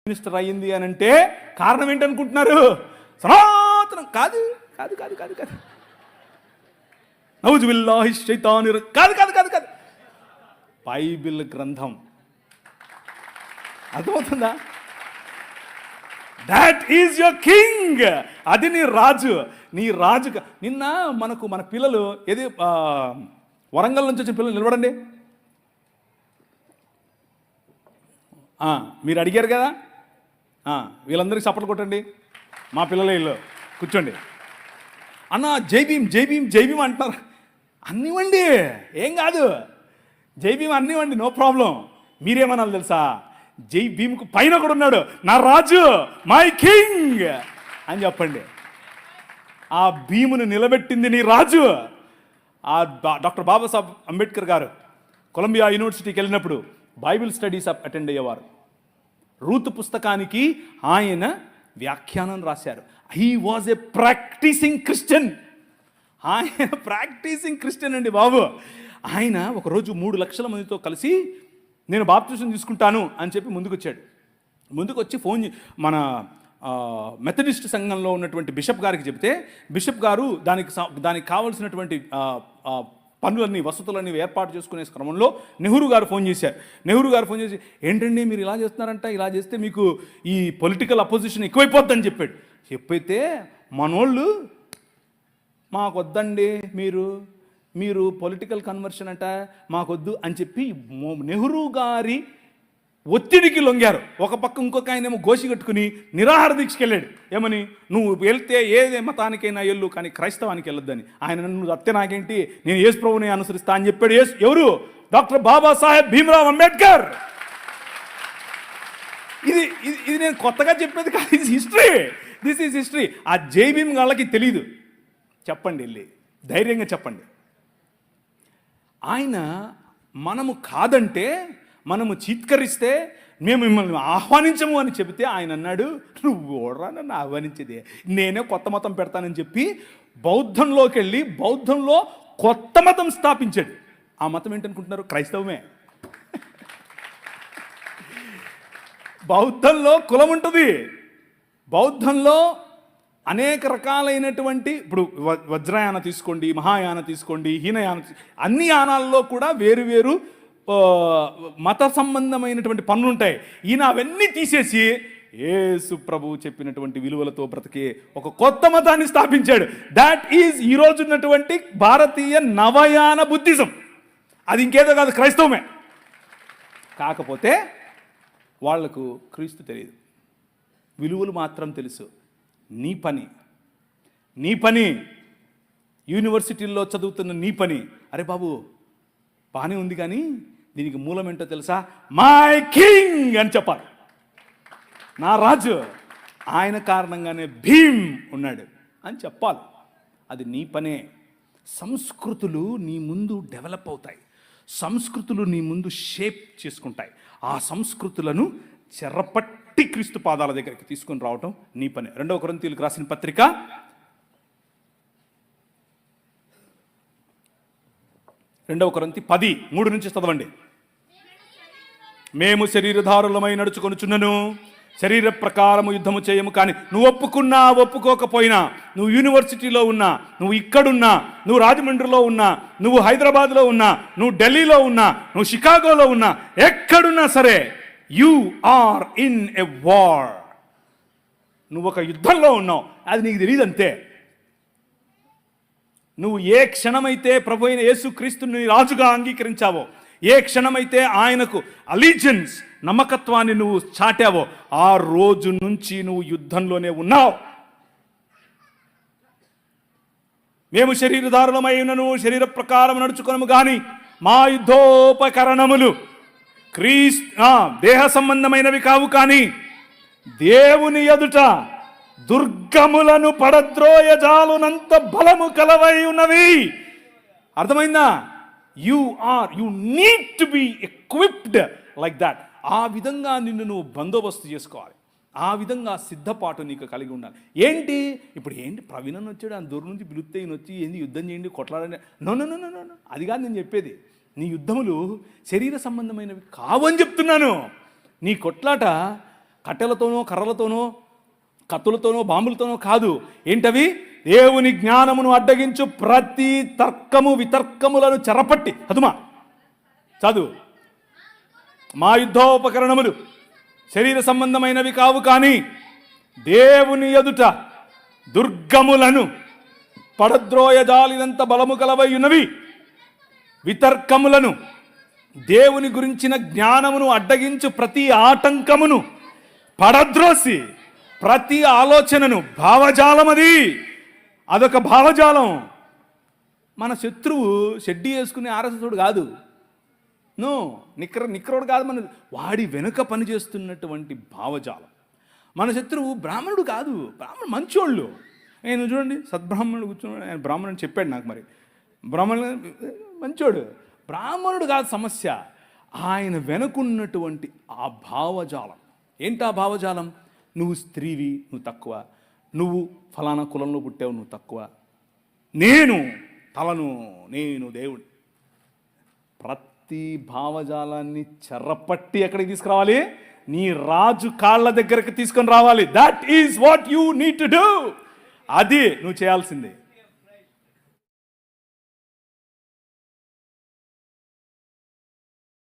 Minister అయ్యింది అని అంటే కారణం ఏంటనుకుంటున్నారు? సనాతనం కాదు కాదు కాదు కాదు కాదు నౌజు బిల్లాహి శైతాని కాదు కాదు కాదు కాదు బైబిల్ గ్రంథం. అర్థమవుతుందా? That is your king. అది నీ రాజు. నీ రాజు. నిన్న మన పిల్లలు ఏది వరంగల్ నుంచి వచ్చిన పిల్లలు నిలబడండి. మీరు అడిగారు కదా, వీళ్ళందరికీ చప్పట్లు కొట్టండి. మా పిల్లలే ఇల్లు కూర్చోండి. అన్న జై భీమ్ జై భీమ్ జై భీమ్ అంటున్నారు. అన్నివ్వండి, ఏం కాదు. జై భీమ్ అన్నివ్వండి, నో ప్రాబ్లం. మీరేమనాలి తెలుసా? జై భీమ్కు పైన కూడా ఉన్నాడు నా రాజు, మై కింగ్ అని చెప్పండి. ఆ భీమును నిలబెట్టింది నీ రాజు. ఆ డాక్టర్ బాబాసాహెబ్ అంబేద్కర్ గారు కొలంబియా యూనివర్సిటీకి వెళ్ళినప్పుడు బైబిల్ స్టడీస్ అటెండ్ అయ్యేవారు. రూతు పుస్తకానికి ఆయన వ్యాఖ్యానం రాశారు. He was a practising Christian. ఆయన ప్రాక్టీసింగ్ క్రిస్టియన్ అండి బాబు. ఆయన ఒకరోజు 3 లక్షల మందితో కలిసి నేను బాప్టిజం తీసుకుంటాను అని చెప్పి ముందుకొచ్చాడు. ముందుకు వచ్చి మన మెథడిస్ట్ సంఘంలో ఉన్నటువంటి బిషప్ గారికి చెబితే బిషప్ గారు దానికి కావాల్సినటువంటి పనులన్నీ వసతులన్నీ ఏర్పాటు చేసుకునే క్రమంలో నెహ్రూ గారు ఫోన్ చేశారు. నెహ్రూ గారు ఫోన్ చేసి, ఏంటండి మీరు ఇలా చేస్తున్నారంట, ఇలా చేస్తే మీకు ఈ పొలిటికల్ అపోజిషన్ ఎక్కువైపోద్దని చెప్పాడు. చెప్పైతే మనోళ్ళు మాకొద్దండి, మీరు పొలిటికల్ కన్వర్షన్ అంట మాకొద్దు అని చెప్పి నెహ్రూ గారి ఒత్తిడికి లొంగారు. ఒక పక్క ఇంకొక ఆయనేమో గోసి కట్టుకుని నిరాహార దీక్షకి వెళ్ళాడు. ఏమని, నువ్వు వెళ్తే ఏ మతానికైనా వెళ్ళు కానీ క్రైస్తవానికి వెళ్ళొద్దని. ఆయన నన్ను అత్తే నాకేంటి, నేను యేసు ప్రభువుని అనుసరిస్తా అని చెప్పాడు. ఎవరు? డాక్టర్ బాబాసాహెబ్ భీమ్రావ్ అంబేద్కర్. ఇది నేను కొత్తగా చెప్పేది కాదు, ఇది హిస్టరీ. This is history. ఆ జై భీమ్ వాళ్ళకి తెలీదు. చెప్పండి, వెళ్ళి ధైర్యంగా చెప్పండి. ఆయన మనము కాదంటే, మనము చీత్కరిస్తే మేము మిమ్మల్ని ఆహ్వానించము అని చెబితే ఆయన అన్నాడు, నువ్వు ఓడరా నన్ను ఆహ్వానించేదే, నేనే కొత్త మతం పెడతానని చెప్పి బౌద్ధంలోకి వెళ్ళి బౌద్ధంలో కొత్త మతం స్థాపించాడు. ఆ మతం ఏంటనుకుంటున్నారు? క్రైస్తవమే. బౌద్ధంలో కులం ఉంటుంది. బౌద్ధంలో అనేక రకాలైనటువంటి, ఇప్పుడు వజ్రయాన తీసుకోండి, మహాయాన తీసుకోండి, హీనయాన, అన్ని యానాల్లో కూడా వేరు మత సంబంధమైనటువంటి పనులు ఉంటాయి. ఈయన అవన్నీ తీసేసి యేసు ప్రభు చెప్పినటువంటి విలువలతో బ్రతికే ఒక కొత్త మతాన్ని స్థాపించాడు. దాట్ ఈజ్ ఈరోజు ఉన్నటువంటి భారతీయ నవయాన బుద్ధిజం. అది ఇంకేదో కాదు, క్రైస్తవమే. కాకపోతే వాళ్లకు క్రీస్తు తెలియదు, విలువలు మాత్రం తెలుసు. నీ పని యూనివర్సిటీల్లో చదువుతున్న నీ పని, అరే బాబు బాగానే ఉంది కానీ దీనికి మూలం ఏంటో తెలుసా? మై కింగ్ అని చెప్పాలి. నా రాజు, ఆయన కారణంగానే భీమ్ ఉన్నాడు అని చెప్పాలి. అది నీ పనే. సంస్కృతులు నీ ముందు డెవలప్ అవుతాయి. సంస్కృతులు నీ ముందు షేప్ చేసుకుంటాయి. ఆ సంస్కృతులను చెరపట్టి క్రీస్తు పాదాల దగ్గరికి తీసుకొని రావటం నీ పని. 2 కొరింథీయులకు రాసిన పత్రిక 2 కొరింథీ 10:3 నుంచి చదవండి. మేము శరీరధారులమై నడుచుకొనుచున్నను, శరీర ప్రకారము యుద్ధము చేయము. కానీ నువ్వు ఒప్పుకున్నా ఒప్పుకోకపోయినా, నువ్వు యూనివర్సిటీలో ఉన్నా, నువ్వు ఇక్కడున్నా, నువ్వు రాజమండ్రిలో ఉన్నా, నువ్వు హైదరాబాద్లో ఉన్నా, నువ్వు ఢిల్లీలో ఉన్నా, నువ్వు షికాగోలో ఉన్నా, ఎక్కడున్నా సరే, you are in a war. నువ్వు ఒక యుద్ధంలో ఉన్నావు, అది నీకు తెలియదు అంతే. నువ్వు ఏ క్షణమైతే ప్రభు అయిన యేసుక్రీస్తుని రాజుగా అంగీకరించావో, ఏ క్షణమైతే ఆయనకు అలీజియన్స్, నమ్మకత్వాన్ని నువ్వు చాటావో, ఆ రోజు నుంచి నువ్వు యుద్ధంలోనే ఉన్నావు. మేము శరీరధారులమై ఉన్నను, శరీర ప్రకారం నడుచుకొనము గాని మా యుద్ధోపకరణములు దేహ సంబంధమైనవి కావు, కానీ దేవుని ఎదుట దుర్గములను పడద్రోయజాలునంత బలము కలవై ఉన్నవి. అర్థమైందా? You need to be equipped like that. ఆ విధంగా నిన్ను నువ్వు బందోబస్తు చేసుకోవాలి. ఆ విధంగా సిద్ధపాటు నీకు కలిగి ఉండాలి. ఏంటి ఇప్పుడు ప్రవీణ్ అని వచ్చాడు, ఆ దూరం నుంచి పిలుస్తే ఈయన వచ్చి ఏంది యుద్ధం చేయండి, కొట్లాడండి. నో నో నో నో అది కాదు నేను చెప్పేది. నీ యుద్ధములు శరీర సంబంధమైనవి కావని చెప్తున్నాను. నీ కొట్లాట కట్టెలతోనో కర్రలతోనో కత్తులతోనో బాంబులతోనో కాదు. ఏంటవి? దేవుని జ్ఞానమును అడ్డగించు ప్రతి తర్కము వితర్కములను చెరపట్టి, చదుమా చదువు. మా యుద్ధోపకరణములు శరీర సంబంధమైనవి కావు, కానీ దేవుని ఎదుట దుర్గములను పడద్రోయజాలినంత బలము కలవై ఉన్నవి. వితర్కములను, దేవుని గురించిన జ్ఞానమును అడ్డగించు ప్రతి ఆటంకమును పడద్రోసి ప్రతి ఆలోచనను, భావజాలం అదొక భావజాలం. మన శత్రువు షెడ్డీ వేసుకునే ఆర్ఎస్ఎస్డు కాదు, నో నిక్కరోడు కాదు, మన వాడి వెనుక పనిచేస్తున్నటువంటి భావజాలం. మన శత్రువు బ్రాహ్మణుడు కాదు, బ్రాహ్మణుడు మంచోళ్ళు. నేను చూడండి, సద్బ్రాహ్మణుడు కూర్చున్నాడు, ఆయన బ్రాహ్మణుడు చెప్పాడు నాకు. మరి బ్రాహ్మణుడు మంచోడు, బ్రాహ్మణుడు కాదు సమస్య, ఆయన వెనుకున్నటువంటి ఆ భావజాలం. ఏంటి ఆ భావజాలం? నువ్వు స్త్రీవి, నువ్వు తక్కువ, నువ్వు ఫలానా కులంలో పుట్టావు, నువ్వు తక్కువ, నేను తలను, నేను దేవుడు. ప్రతి భావజాలాన్ని చెరపట్టి ఎక్కడికి తీసుకురావాలి? నీ రాజు కాళ్ళ దగ్గరకు తీసుకొని రావాలి. That is what you need to do. అది నువ్వు చేయాల్సిందే.